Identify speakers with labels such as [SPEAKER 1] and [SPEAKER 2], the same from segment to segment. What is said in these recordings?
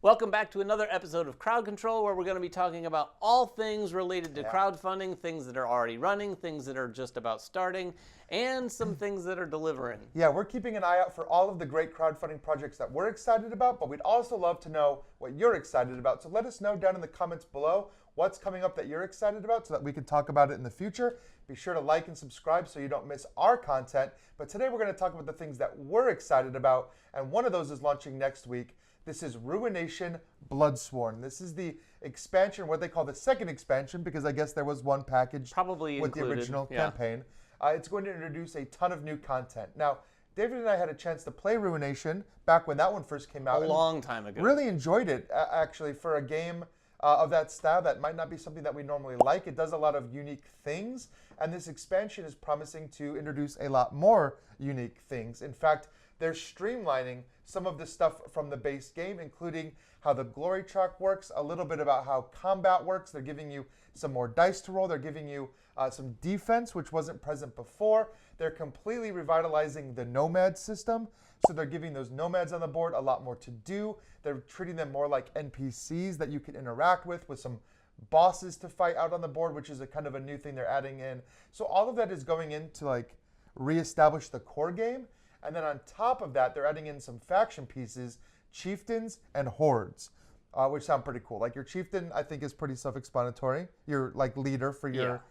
[SPEAKER 1] Welcome back to another episode of Crowd Control, where we're going to be talking about all things related to crowdfunding, things that are already running, things that are just about starting, and some things that are delivering.
[SPEAKER 2] Yeah, we're keeping an eye out for all of the great crowdfunding projects that we're excited about, but we'd also love to know what you're excited about. So let us know down in the comments below what's coming up that you're excited about so that we can talk about it in the future. Be sure to like and subscribe so you don't miss our content. But today we're going to talk about the things that we're excited about, and one of those is launching next week. This is Ruination Bloodsworn. This is the expansion, what they call the second expansion, because I guess there was one package
[SPEAKER 1] Probably
[SPEAKER 2] with
[SPEAKER 1] included,
[SPEAKER 2] the original campaign. It's going to introduce a ton of new content. Now, David and I had a chance to play Ruination back when that one first came out.
[SPEAKER 1] A long time ago.
[SPEAKER 2] Really enjoyed it, actually, for a game of that style that might not be something that we normally like. It does a lot of unique things, and this expansion is promising to introduce a lot more unique things. In fact, they're streamlining some of the stuff from the base game, including how the glory track works, a little bit about how combat works. They're giving you some more dice to roll. They're giving you some defense, which wasn't present before. They're completely revitalizing the nomad system. So they're giving those nomads on the board a lot more to do. They're treating them more like NPCs that you can interact with some bosses to fight out on the board, which is a kind of a new thing they're adding in. So all of that is going in to like reestablish the core game. And then on top of that, they're adding in some faction pieces, chieftains and hordes, which sound pretty cool. Like your chieftain, I think, is pretty self-explanatory. You're like leader for your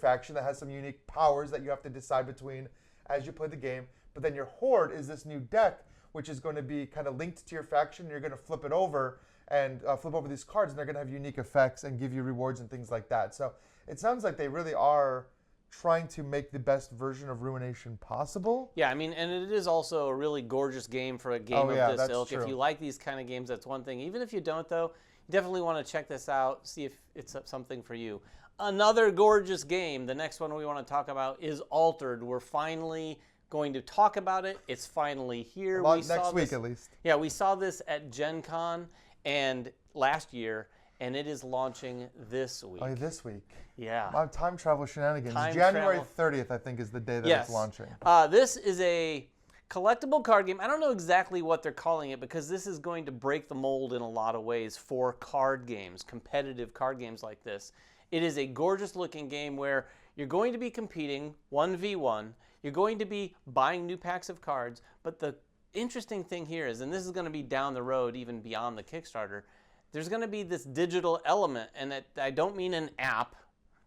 [SPEAKER 2] faction that has some unique powers that you have to decide between as you play the game. But then your horde is this new deck, which is going to be kind of linked to your faction. You're going to flip it over and flip over these cards, and they're going to have unique effects and give you rewards and things like that. So it sounds like they really are trying to make the best version of Ruination possible.
[SPEAKER 1] Yeah, I mean, and it is also a really gorgeous game for a game of this ilk. If you like these kind of games, that's one thing. Even if you don't, though, you definitely want to check this out, see if it's something for you. Another gorgeous game, the next one we want to talk about, is Altered. We're finally going to talk about it. It's finally here.
[SPEAKER 2] Next week, at least.
[SPEAKER 1] Yeah, we saw this at Gen Con and last year, and it is launching this week.
[SPEAKER 2] Oh, this week.
[SPEAKER 1] Yeah.
[SPEAKER 2] My time travel shenanigans. January 30th, I think, is the day that it's launching.
[SPEAKER 1] This is a collectible card game. I don't know exactly what they're calling it because this is going to break the mold in a lot of ways for card games, competitive card games like this. It is a gorgeous looking game where you're going to be competing 1v1. You're going to be buying new packs of cards. But the interesting thing here is, and this is going to be down the road even beyond the Kickstarter, there's going to be this digital element, and I don't mean an app,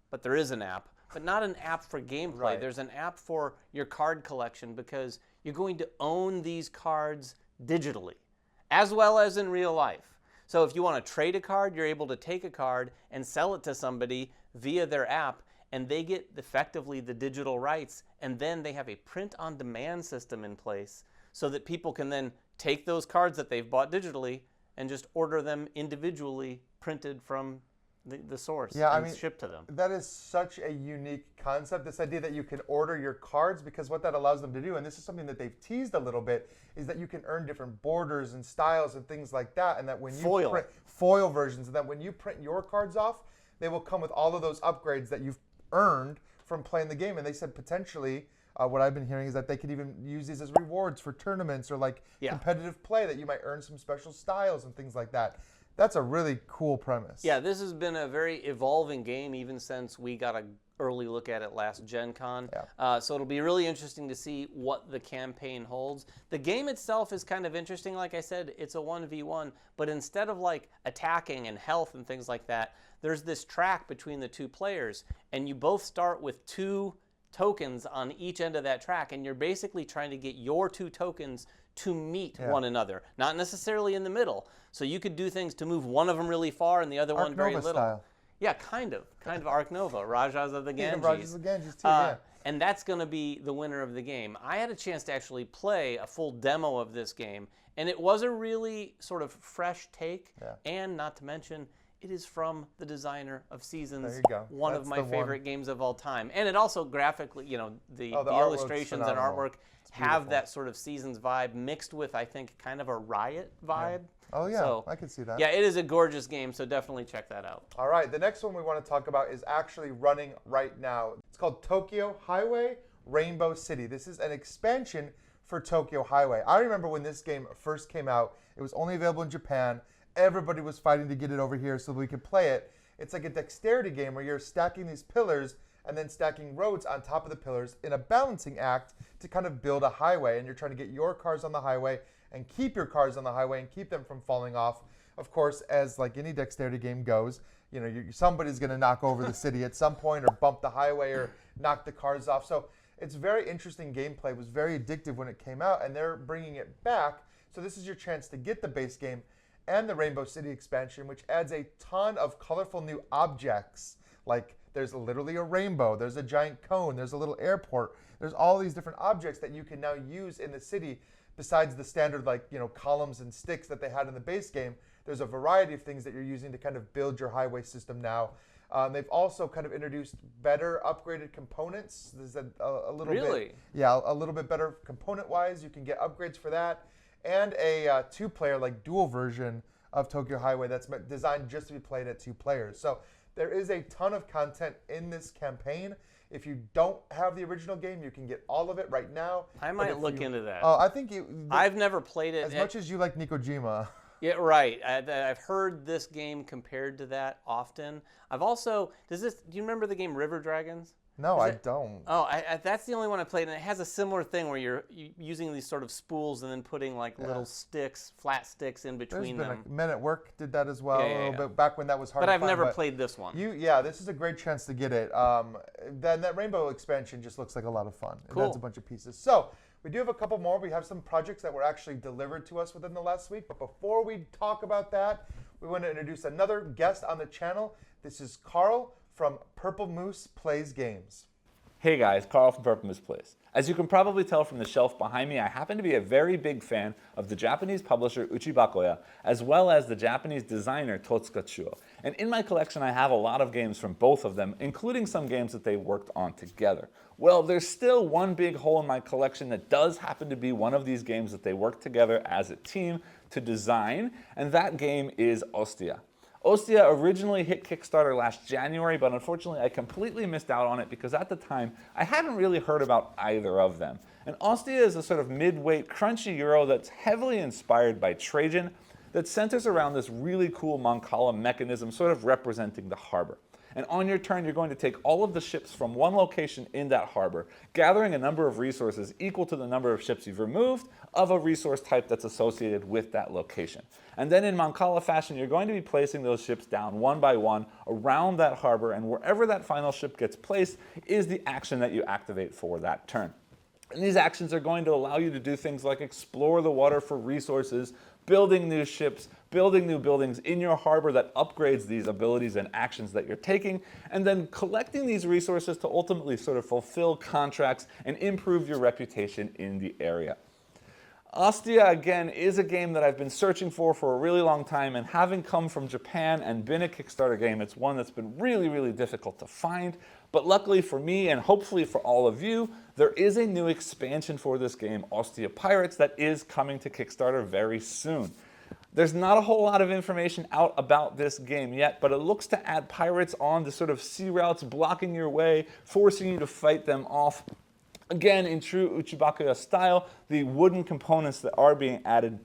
[SPEAKER 1] but there is an app, but not an app for gameplay.
[SPEAKER 2] Right.
[SPEAKER 1] There's an app for your card collection because you're going to own these cards digitally, as well as in real life. So if you want to trade a card, you're able to take a card and sell it to somebody via their app, and they get effectively the digital rights, and then they have a print-on-demand system in place so that people can then take those cards that they've bought digitally and just order them individually printed from the source and shipped to them.
[SPEAKER 2] That is such a unique concept, this idea that you can order your cards, because what that allows them to do, and this is something that they've teased a little bit, is that you can earn different borders and styles and things like that, and that when you print foil versions, and that when you print your cards off, they will come with all of those upgrades that you've earned from playing the game. And they said potentially, what I've been hearing is that they could even use these as rewards for tournaments or like competitive play, that you might earn some special styles and things like that. That's a really cool premise.
[SPEAKER 1] Yeah, this has been a very evolving game even since we got an early look at it last Gen Con.
[SPEAKER 2] Yeah.
[SPEAKER 1] So it'll be really interesting to see what the campaign holds. The game itself is kind of interesting. Like I said, it's a 1v1, but instead of like attacking and health and things like that, there's this track between the two players, and you both start with 2 tokens on each end of that track, and you're basically trying to get your 2 tokens to meet one another, not necessarily in the middle. So you could do things to move one of them really far and the other one very little.
[SPEAKER 2] Style.
[SPEAKER 1] Yeah, kind of Ark Nova, Rajas of the Ganges.
[SPEAKER 2] Yeah, Rajas of the Ganges too, yeah.
[SPEAKER 1] And that's going to be the winner of the game. I had a chance to actually play a full demo of this game, and it was a really sort of fresh take, and not to mention, it is from the designer of Seasons, one of my favorite games of all time. And it also graphically, you know, the illustrations and artwork have that sort of Seasons vibe mixed with, I think, kind of a Riot vibe.
[SPEAKER 2] Oh, yeah, so, I can see that.
[SPEAKER 1] Yeah, it is a gorgeous game, so definitely check that out.
[SPEAKER 2] All right, the next one we want to talk about is actually running right now. It's called Tokyo Highway Rainbow City. This is an expansion for Tokyo Highway. I remember when this game first came out, it was only available in Japan. Everybody was fighting to get it over here so we could play it. It's like a dexterity game where you're stacking these pillars and then stacking roads on top of the pillars in a balancing act to kind of build a highway. And you're trying to get your cars on the highway and keep your cars on the highway and keep them from falling off. Of course, as like any dexterity game goes, you know, somebody's going to knock over the city at some point or bump the highway or knock the cars off. So it's very interesting gameplay. It was very addictive when it came out, and they're bringing it back. So this is your chance to get the base game and the Rainbow City expansion, which adds a ton of colorful new objects. Like there's literally a rainbow, there's a giant cone, there's a little airport. There's all these different objects that you can now use in the city besides the standard, like, you know, columns and sticks that they had in the base game. There's a variety of things that you're using to kind of build your highway system now. They've also kind of introduced better upgraded components. There's a little bit, yeah, a little bit better component-wise. You can get upgrades for that, and a two-player, like dual version of Tokyo Highway that's designed just to be played at 2 players. So there is a ton of content in this campaign. If you don't have the original game, you can get all of it right now.
[SPEAKER 1] I might look into that.
[SPEAKER 2] Oh, I think
[SPEAKER 1] I've never played it.
[SPEAKER 2] As much as you like Nikojima.
[SPEAKER 1] Yeah, right. I've heard this game compared to that often. I've also, do you remember the game River Dragons?
[SPEAKER 2] No, I don't.
[SPEAKER 1] Oh, that's the only one I played, and it has a similar thing where you're using these sort of spools and then putting like little sticks, flat sticks in between them.
[SPEAKER 2] Men at Work did that as well a little bit back when that was hard
[SPEAKER 1] but
[SPEAKER 2] to
[SPEAKER 1] I've
[SPEAKER 2] find.
[SPEAKER 1] never played this one.
[SPEAKER 2] This is a great chance to get it. Then that Rainbow expansion just looks like a lot of fun. It adds a bunch of pieces. So we do have a couple more. We have some projects that were actually delivered to us within the last week. But before we talk about that, we want to introduce another guest on the channel. This is Karl from Purple Moose Plays Games.
[SPEAKER 3] Hey guys, Karl from Purple Moose Plays. As you can probably tell from the shelf behind me, I happen to be a very big fan of the Japanese publisher Uchibakoya, as well as the Japanese designer Totsuka Chuo. And in my collection, I have a lot of games from both of them, including some games that they worked on together. Well, there's still one big hole in my collection that does happen to be one of these games that they worked together as a team to design, and that game is Ostia. Ostia originally hit Kickstarter last January, but unfortunately I completely missed out on it because at the time I hadn't really heard about either of them. And Ostia is a sort of mid-weight crunchy Euro that's heavily inspired by Trajan that centers around this really cool Mancala mechanism sort of representing the harbor. And on your turn, you're going to take all of the ships from one location in that harbor, gathering a number of resources equal to the number of ships you've removed of a resource type that's associated with that location. And then in Mancala fashion, you're going to be placing those ships down one by one around that harbor, and wherever that final ship gets placed is the action that you activate for that turn. And these actions are going to allow you to do things like explore the water for resources, building new ships, building new buildings in your harbor that upgrades these abilities and actions that you're taking, and then collecting these resources to ultimately sort of fulfill contracts and improve your reputation in the area. Ostia, again, is a game that I've been searching for a really long time, and having come from Japan and been a Kickstarter game, it's one that's been really, really difficult to find. But luckily for me, and hopefully for all of you, there is a new expansion for this game, Ostia Pirates, that is coming to Kickstarter very soon. There's not a whole lot of information out about this game yet, but it looks to add pirates on the sort of sea routes, blocking your way, forcing you to fight them off. Again, in true Uchibakuya style, the wooden components that are being added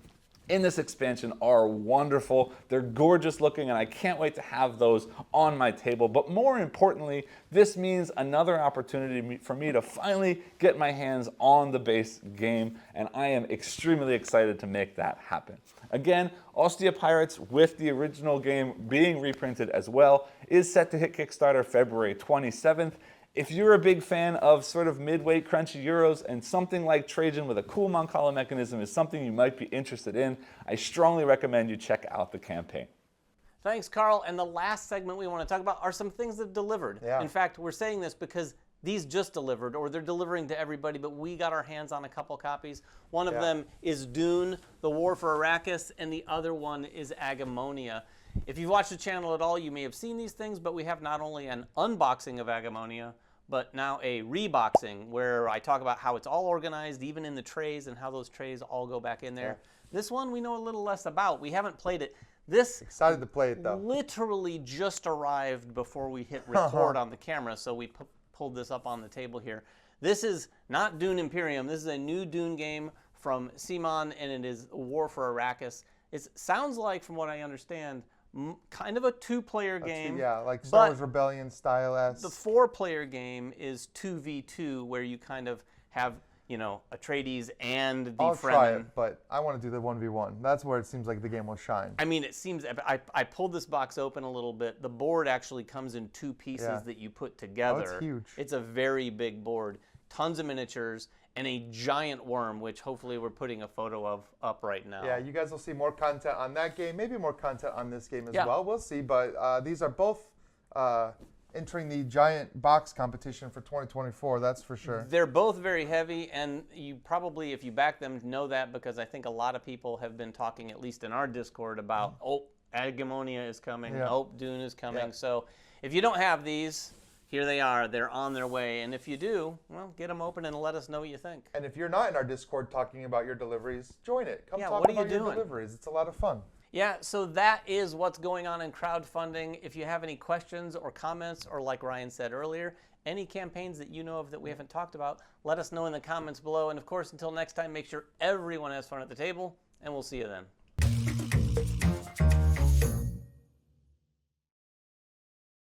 [SPEAKER 3] in this expansion are wonderful. They're gorgeous looking, and I can't wait to have those on my table. But more importantly, this means another opportunity for me to finally get my hands on the base game, and I am extremely excited to make that happen. Again, Ostia Pirates, with the original game being reprinted as well, is set to hit Kickstarter February 27th. If you're a big fan of sort of mid-weight crunchy Euros and something like Trajan with a cool Mancala mechanism is something you might be interested in, I strongly recommend you check out the campaign.
[SPEAKER 1] Thanks, Karl. And the last segment we want to talk about are some things that have delivered.
[SPEAKER 2] Yeah.
[SPEAKER 1] In fact, we're saying this because these just delivered, or they're delivering to everybody, but we got our hands on a couple copies. One of them is Dune, The War for Arrakis, and the other one is Agonia. If you've watched the channel at all, you may have seen these things, but we have not only an unboxing of Agonia, but now a reboxing where I talk about how it's all organized, even in the trays, and how those trays all go back in there. Yeah. This one we know a little less about. We haven't played it. This
[SPEAKER 2] excited to play it though.
[SPEAKER 1] Literally just arrived before we hit record on the camera, so we pulled this up on the table here. This is not Dune Imperium. This is a new Dune game from Simon, and it is War for Arrakis. It sounds like, from what I understand, kind of a two-player game.
[SPEAKER 2] Yeah, like Star
[SPEAKER 1] but
[SPEAKER 2] Wars Rebellion style-esque.
[SPEAKER 1] the four-player game is 2v2, where you kind of have, Atreides and the
[SPEAKER 2] I'll try it,
[SPEAKER 1] Fremen.
[SPEAKER 2] but I want to do the 1v1. That's where it seems like the game will shine.
[SPEAKER 1] I mean, it seems, I pulled this box open a little bit. The board actually comes in two pieces that you put together.
[SPEAKER 2] Oh, it's huge.
[SPEAKER 1] It's a very big board. Tons of miniatures and a giant worm, which hopefully we're putting a photo of up right now.
[SPEAKER 2] Yeah, you guys will see more content on that game, maybe more content on this game as
[SPEAKER 1] Yeah.
[SPEAKER 2] well. We'll see, but these are both entering the giant box competition for 2024, that's for sure.
[SPEAKER 1] They're both very heavy, and you probably, if you back them, know that, because I think a lot of people have been talking, at least in our Discord, about, Agonia is coming, Dune is coming.
[SPEAKER 2] Yeah.
[SPEAKER 1] So if you don't have these, here they are. They're on their way. And if you do, well, get them open and let us know what you think.
[SPEAKER 2] And if you're not in our Discord talking about your deliveries, join it. Come talk
[SPEAKER 1] what are you
[SPEAKER 2] about your
[SPEAKER 1] doing?
[SPEAKER 2] deliveries. It's a lot of fun.
[SPEAKER 1] Yeah, so that is what's going on in crowdfunding. If you have any questions or comments, or like Ryan said earlier, any campaigns that you know of that we haven't talked about, let us know in the comments below. And of course, until next time, make sure everyone has fun at the table, and we'll see you then.